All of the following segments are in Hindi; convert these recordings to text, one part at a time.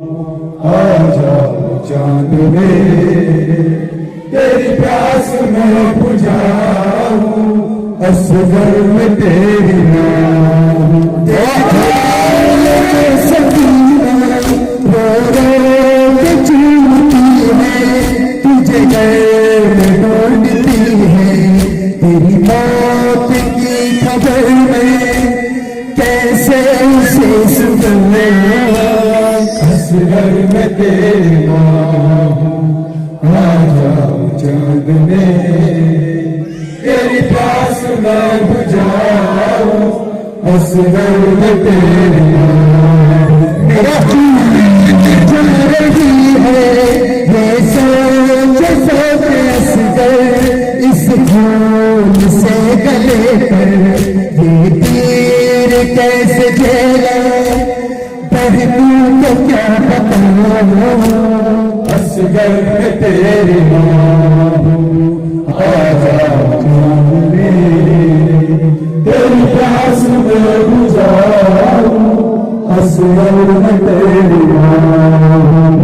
आ जाओ चांद में तेरी प्यास में बुझाऊं, असगर में तेरी नाम सकीना रो रो के चूमती है, तुझे गैर में ढूंढती है, तेरी मौत की खबर में कैसे उसे सुनूं, असगर में तेरी नाम आ जाओ चांद में तेरी प्यास में बुझाऊं, असगर में तेरी मेरा जा रही है ये सोच सोच असगर, इस खून से गले पर ये तीर कैसे झेला, बहनों को क्या बताऊं, असगर में तेरी नाम आ जाओ चांद में तेरी प्यास में बुझाऊं, असगर में तेरी नाम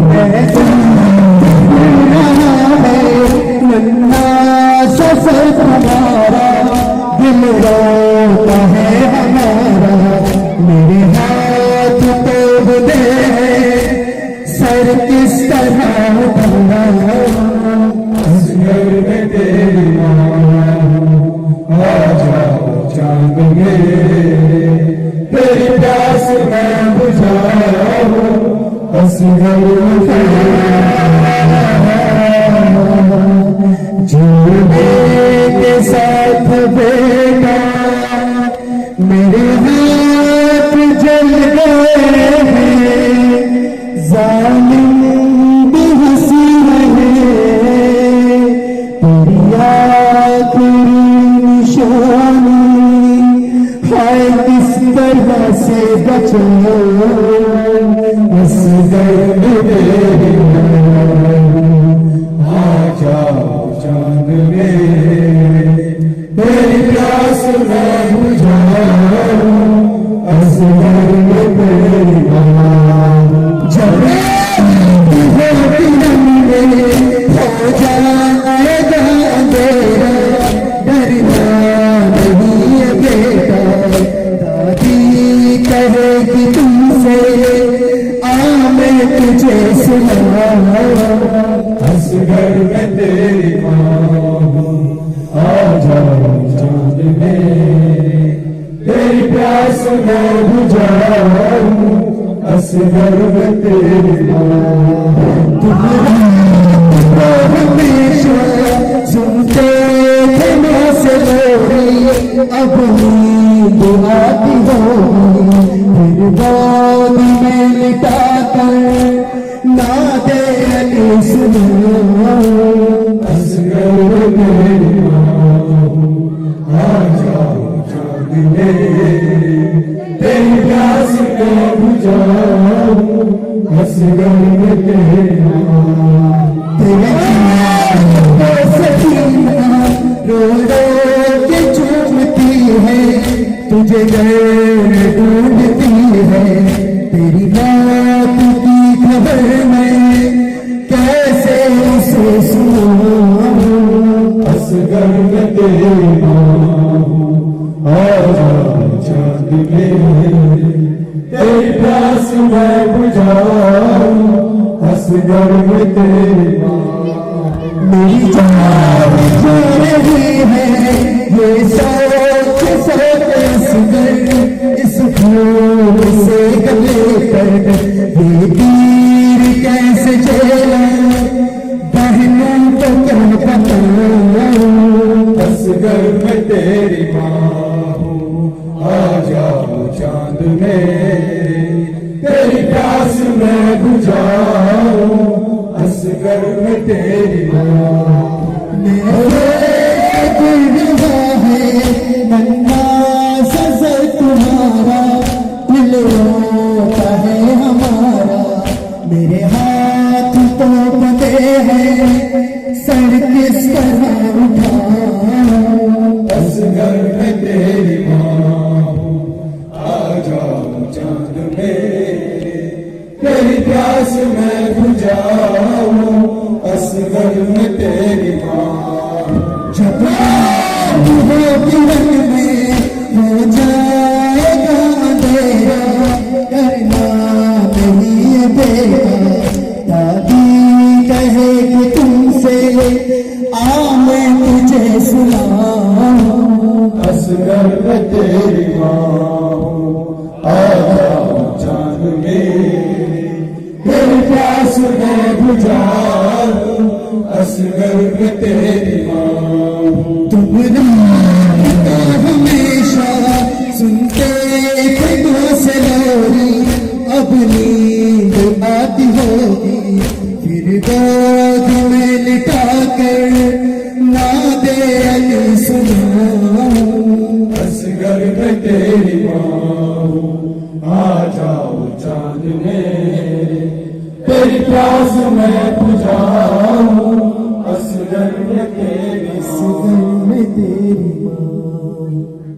नन्हा सफर तुम्हारा, दिल रोता है हमारा, मेरे हाथ तो दे सर किस तरह उठाऊं, असगर में तेरी नाम आ जाओ चांद में तेरी प्यास में बुझाऊं, असगर में तेरी जीने के साथ बेटा मेरे हाथ जल गए हैं, जालिम भी हंसी रहे, तेरी आखिरी निशानी हाय किस तरह से बचो, असगर में तेरी आ जाओ चांद में तेरी प्यास में बुझाऊं, असगर में तेरी नाम जब होती में हो जाएगा अंधेरा, डरना नहीं है बेटा, दादी कहेगी तुमसे आ मैं तुझे सुनाऊं, असगर में तेरी नाम आ जाओ चांद में तेरी प्यास में बुझाऊं, असगर में तेरी नाम हमेशा सुनते थे से लोरी, अब नींद आती होगी फिर बाद में लिटा कर ना दे अली सुनो, असगर में तेरी नाम आ जाओ चांद में तेरी प्यास में बुझाऊं, असगर में तेरी नाम तेरे सकीना रो रो के चूमती है, तुझे गैर ढूंढती है, तेरी मौत की खबर में कैसे उसे सुनूं, असगर में तेरी नाम आ जाओ चांद में तेरी प्यास में बुझाऊं, असगर में तेरी मेरी जान जा रही है ये सोच सोच असगर, इस खून से गले पर ये तीर कैसे झेला, बहनों को क्या बताऊं, असगर में तेरी माँ आ जाओ चांद में तेरी प्यास में बुझाऊं, असगर में तेरी माँ मेरे दिल है नन्हा सजर तुम्हारा, दिल रोता है हमारा, मेरे हाथ तो बंधे हैं सर किस तरह उठाऊं, असगर में तेरी माँ आ जाओ चांद में तेरी प्यास प्यास मैं बुझाऊं असगर में तेरी माँ। जब होगी रंग में हो जाएगा अंधेरा, करना नहीं बेटा। दादी कहेगी तुमसे आ मैं तुझे सुनाऊं असगर में तेरी माँ। आ जाओ चांद में तेरी प्यास मैं बुझाऊं असगर में तेरी माँ। तुम तो हमेशा सुनते थे से लोरी, अब नींद आती होगी फिर गोद में लिटा कर नादे अली सुनाऊं असगर में तेरी माँ। आ जाओ चांद में तेरी प्यास मैं बुझाऊं असगर में तेरी माँ।